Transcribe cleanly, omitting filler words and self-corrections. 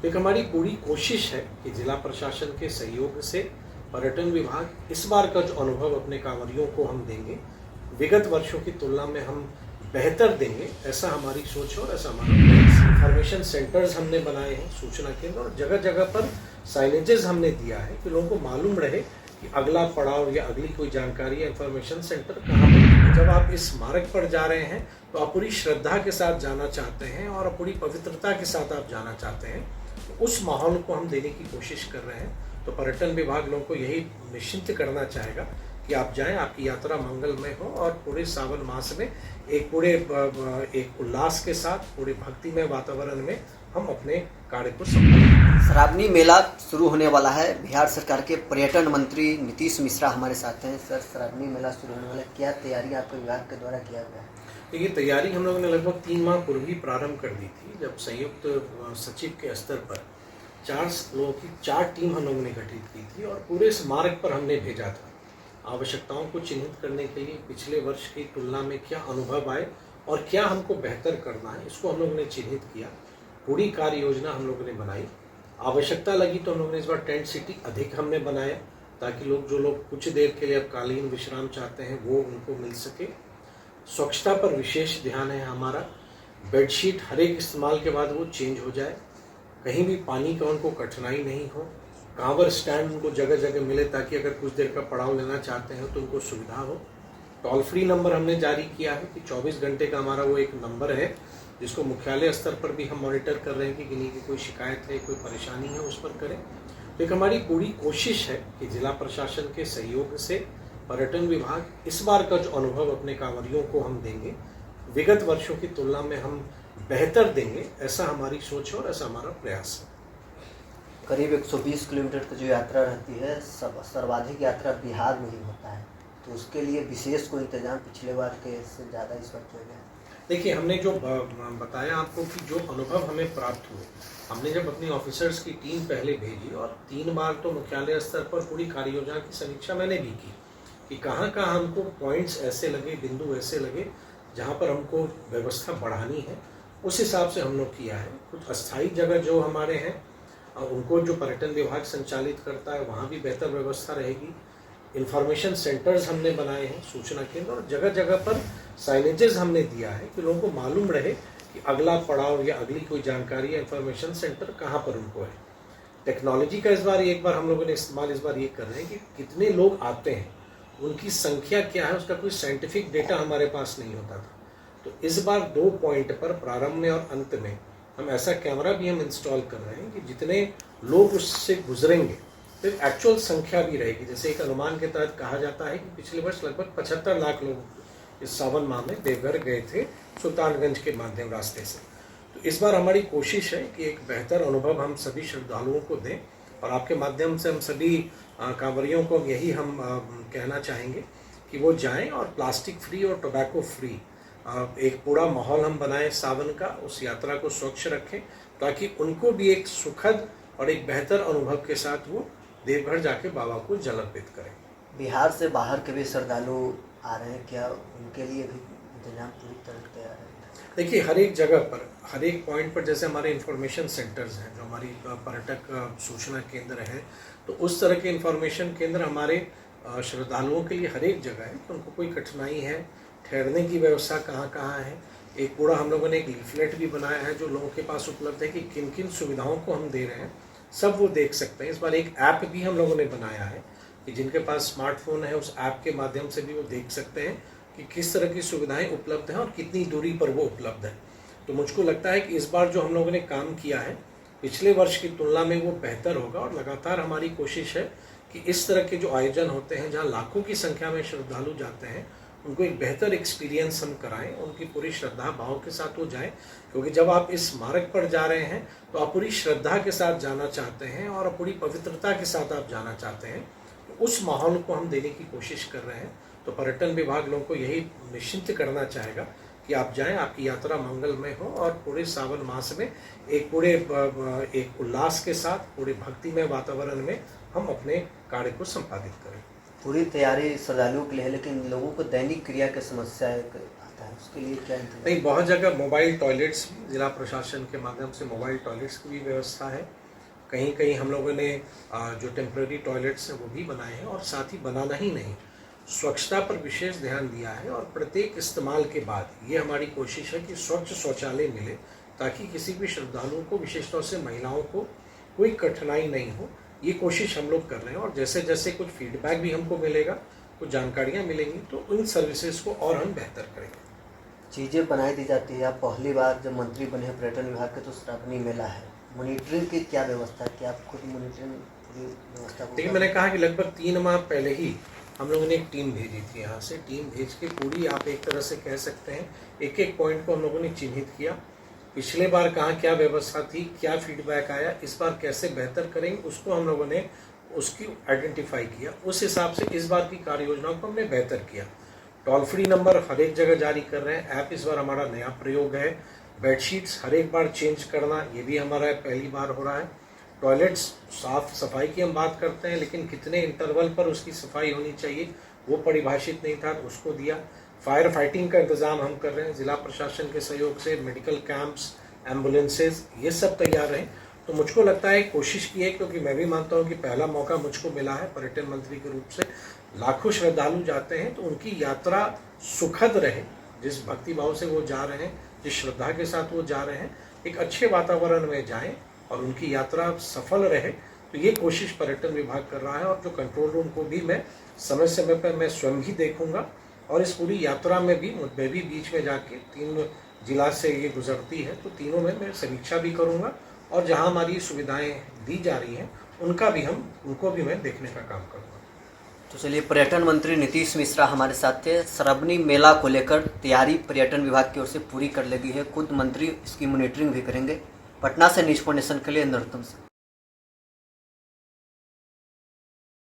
एक हमारी पूरी कोशिश है कि जिला प्रशासन के सहयोग से पर्यटन विभाग इस बार का जो अनुभव अपने कांवरियों को हम देंगे, विगत वर्षों की तुलना में हम बेहतर देंगे, ऐसा हमारी सोच है और ऐसा हमारा इंफॉर्मेशन सेंटर्स हमने बनाए हैं, सूचना केंद्र, और जगह जगह पर साइनेजेस हमने दिया है कि लोगों को मालूम रहे कि अगला पड़ाव या अगली कोई जानकारी या इंफॉर्मेशन सेंटर कहाँ पर है। जब आप इस मार्ग पर जा रहे हैं तो आप पूरी श्रद्धा के साथ जाना चाहते हैं और पूरी पवित्रता के साथ आप जाना चाहते हैं, तो उस माहौल को हम देने की कोशिश कर रहे हैं। तो पर्यटन विभाग लोगों को यही निश्चिंत करना चाहेगा कि आप जाएं, आपकी यात्रा मंगलमय हो और पूरे सावन मास में एक उल्लास के साथ, पूरे भक्तिमय वातावरण में हम अपने कार्य को संपन्न करें। श्रावणी मेला शुरू होने वाला है। बिहार सरकार के पर्यटन मंत्री नीतीश मिश्रा हमारे साथ हैं। सर, श्रावणी मेला शुरू होने वाला है, क्या तैयारी आपके विभाग के द्वारा किया गया है? देखिए, तैयारी हम लोगों ने लगभग 3 माह पूर्व ही प्रारंभ कर दी थी, जब संयुक्त सचिव के स्तर पर 4 लोगों की 4 टीम हम लोगों ने गठित की थी और पूरे स्मारक पर हमने भेजा था आवश्यकताओं को चिन्हित करने के लिए पिछले वर्ष की तुलना में क्या अनुभव आए और क्या हमको बेहतर करना है, इसको हम लोगों ने चिन्हित किया। पूरी कार्य योजना हम लोगों ने बनाई। आवश्यकता लगी तो हम लोगों ने इस बार टेंट सिटी अधिक हमने बनाया, ताकि जो लोग कुछ देर के लिए अब कालीन विश्राम चाहते हैं वो उनको मिल सके। स्वच्छता पर विशेष ध्यान है हमारा। बेडशीट हर एक इस्तेमाल के बाद वो चेंज हो जाए, कहीं भी पानी का उनको कठिनाई नहीं हो। कांवर स्टैंड उनको जगह जगह मिले, ताकि अगर कुछ देर का पड़ाव लेना चाहते हैं तो उनको सुविधा हो। टोल फ्री नंबर हमने जारी किया है कि 24 घंटे का हमारा वो एक नंबर है, जिसको मुख्यालय स्तर पर भी हम मॉनिटर कर रहे हैं कि किन्हीं की कोई शिकायत है, कोई परेशानी है, उस पर करें। तो एक हमारी पूरी कोशिश है कि जिला प्रशासन के सहयोग से पर्यटन विभाग इस बार का जो अनुभव अपने कांवरियों को हम देंगे, विगत वर्षों की तुलना में हम बेहतर देंगे, ऐसा हमारी सोच है और ऐसा हमारा प्रयास है। करीब 120 किलोमीटर की जो यात्रा रहती है, सर्वाधिक यात्रा बिहार में ही होता है, तो उसके लिए विशेष कोई इंतजाम पिछले बार के से ज़्यादा इस बार किया गया? देखिए, हमने जो बताया आपको कि जो अनुभव हमें प्राप्त हुए, हमने जब अपनी ऑफिसर्स की टीम पहले भेजी और 3 बार तो मुख्यालय स्तर पर पूरी कार्य योजना की समीक्षा मैंने भी की कि कहाँ कहाँ हमको पॉइंट्स ऐसे लगे, बिंदु ऐसे लगे जहाँ पर हमको व्यवस्था बढ़ानी है, उस हिसाब से हम लोग किया है। कुछ अस्थायी जगह जो हमारे हैं उनको जो पर्यटन विभाग संचालित करता है वहाँ भी बेहतर व्यवस्था रहेगी। इंफॉर्मेशन सेंटर्स हमने बनाए हैं, सूचना केंद्र, और जगह जगह पर साइनेजेस हमने दिया है कि लोगों को मालूम रहे कि अगला पड़ाव या अगली कोई जानकारी या इंफॉर्मेशन सेंटर कहाँ पर उनको है। टेक्नोलॉजी का एक बार हम लोगों ने इस्तेमाल इस बार ये कर रहे हैं कि कितने लोग आते हैं, उनकी संख्या क्या है, उसका कोई साइंटिफिक डेटा हमारे पास नहीं होता था। तो इस बार 2 पॉइंट पर, प्रारंभ में और अंत में, हम ऐसा कैमरा भी हम इंस्टॉल कर रहे हैं कि जितने लोग उससे गुजरेंगे फिर एक्चुअल संख्या भी रहेगी। जैसे एक अनुमान के तहत कहा जाता है कि पिछले वर्ष लगभग 75 लाख लोग इस सावन माह में देवघर गए थे सुल्तानगंज के माध्यम रास्ते से। तो इस बार हमारी कोशिश है कि एक बेहतर अनुभव हम सभी श्रद्धालुओं को दें, और आपके माध्यम से हम सभी कांवरियों को यही हम कहना चाहेंगे कि वो जाएं और प्लास्टिक फ्री और टोबैको फ्री एक पूरा माहौल हम बनाएं सावन का, उस यात्रा को स्वच्छ रखें, ताकि उनको भी एक सुखद और एक बेहतर अनुभव के साथ वो देवघर जाके बाबा को जल अर्पित करें। बिहार से बाहर के भी श्रद्धालु आ रहे हैं, क्या उनके लिए भी इंतजाम पूरी तरह तैयार है? देखिए, हर एक जगह पर, हर एक पॉइंट पर, जैसे हमारे इंफॉर्मेशन सेंटर्स हैं, जो हमारी पर्यटक सूचना केंद्र हैं, तो उस तरह के इंफॉर्मेशन केंद्र हमारे श्रद्धालुओं के लिए हर एक जगह है कि उनको कोई कठिनाई है, ठहरने की व्यवस्था कहाँ कहाँ है। एक पूरा हम लोगों ने एक लीफलेट भी बनाया है जो लोगों के पास उपलब्ध है कि किन किन सुविधाओं को हम दे रहे हैं, सब वो देख सकते हैं। इस बार एक ऐप भी हम लोगों ने बनाया है कि जिनके पास स्मार्टफोन है उस ऐप के माध्यम से भी वो देख सकते हैं कि किस तरह की सुविधाएं उपलब्ध हैं और कितनी दूरी पर वो उपलब्ध है। तो मुझको लगता है कि इस बार जो हम लोगों ने काम किया है पिछले वर्ष की तुलना में वो बेहतर होगा, और लगातार हमारी कोशिश है कि इस तरह के जो आयोजन होते हैं जहाँ लाखों की संख्या में श्रद्धालु जाते हैं, उनको एक बेहतर एक्सपीरियंस हम कराएं, उनकी पूरी श्रद्धा भाव के साथ वो जाएं। क्योंकि जब आप इस मार्ग पर जा रहे हैं तो आप पूरी श्रद्धा के साथ जाना चाहते हैं और पूरी पवित्रता के साथ आप जाना चाहते हैं, तो उस माहौल को हम देने की कोशिश कर रहे हैं। तो पर्यटन विभाग लोगों को यही निश्चिंत करना चाहेगा कि आप जाएं, आपकी यात्रा मंगलमय हो और पूरे सावन मास में एक उल्लास के साथ, पूरे भक्तिमय वातावरण में हम अपने कार्य को संपादित करें। पूरी तैयारी श्रद्धालुओं के लिए है, लेकिन लोगों को दैनिक क्रिया की समस्या आता है। उसके लिए क्या इंतजाम? नहीं, बहुत जगह मोबाइल टॉयलेट्स, जिला प्रशासन के माध्यम से मोबाइल टॉयलेट्स की भी व्यवस्था है। कहीं कहीं हम लोगों ने जो टेम्प्रेरी टॉयलेट्स हैं वो भी बनाए हैं, और साथ ही बनाना ही नहीं, स्वच्छता पर विशेष ध्यान दिया है। और प्रत्येक इस्तेमाल के बाद ये हमारी कोशिश है कि स्वच्छ शौचालय मिले, ताकि किसी भी श्रद्धालुओं को, विशेष तौर से महिलाओं को, कोई कठिनाई नहीं हो। ये कोशिश हम लोग कर रहे हैं, और जैसे जैसे कुछ फीडबैक भी हमको मिलेगा, कुछ जानकारियाँ मिलेंगी, तो उन सर्विसेज को और हम बेहतर करेंगे। चीज़ें बनाई दी जाती है। आप पहली बार जब मंत्री बने हैं पर्यटन विभाग के, तो श्रावणी मेला है, मॉनिटरिंग की क्या व्यवस्था है? क्या आप खुद मॉनिटरिंग पूरी व्यवस्था को? देखिए, मैंने कहा कि लगभग 3 माह पहले ही हम लोगों ने एक टीम भेजी थी यहाँ से। टीम भेज के पूरी, आप एक तरह से कह सकते हैं, एक एक पॉइंट को हम लोगों ने चिन्हित किया। पिछले बार कहाँ क्या व्यवस्था थी, क्या फीडबैक आया, इस बार कैसे बेहतर करेंगे, उसको हम लोगों ने उसकी आइडेंटिफाई किया। उस हिसाब से इस बार की कार्य योजनाओं को हमने बेहतर किया। टोल फ्री नंबर हर एक जगह जारी कर रहे हैं। ऐप इस बार हमारा नया प्रयोग है। बेडशीट्स हर एक बार चेंज करना, ये भी हमारा पहली बार हो रहा है। टॉयलेट्स, साफ सफाई की हम बात करते हैं, लेकिन कितने इंटरवल पर उसकी सफाई होनी चाहिए वो परिभाषित नहीं था, उसको दिया। फायर फाइटिंग का इंतज़ाम हम कर रहे हैं, जिला प्रशासन के सहयोग से मेडिकल कैंप्स, एम्बुलेंसेज, ये सब तैयार हैं। तो मुझको लगता है कोशिश की है, क्योंकि मैं भी मानता हूँ कि पहला मौका मुझको मिला है पर्यटन मंत्री के रूप से। लाखों श्रद्धालु जाते हैं, तो उनकी यात्रा सुखद रहे, जिस भक्तिभाव से वो जा रहे हैं, जिस श्रद्धा के साथ वो जा रहे हैं, एक अच्छे वातावरण में जाएं और उनकी यात्रा सफल रहे। तो ये कोशिश पर्यटन विभाग कर रहा है, और जो कंट्रोल रूम को भी मैं समय समय पर मैं स्वयं भी देखूंगा, और इस पूरी यात्रा में भी मैं भी बीच में जाके 3 जिला से ये गुजरती है, तो तीनों में मैं समीक्षा भी करूंगा, और जहां हमारी सुविधाएं दी जा रही हैं उनको भी मैं देखने का काम करूंगा। तो चलिए, पर्यटन मंत्री नीतीश मिश्रा हमारे साथ थे। श्रावणी मेला को लेकर तैयारी पर्यटन विभाग की ओर से पूरी कर ली गई है। खुद मंत्री इसकी मॉनिटरिंग भी करेंगे। पटना से न्यूज़ फॉर नेशन के लिए नरोत्तम सिंह।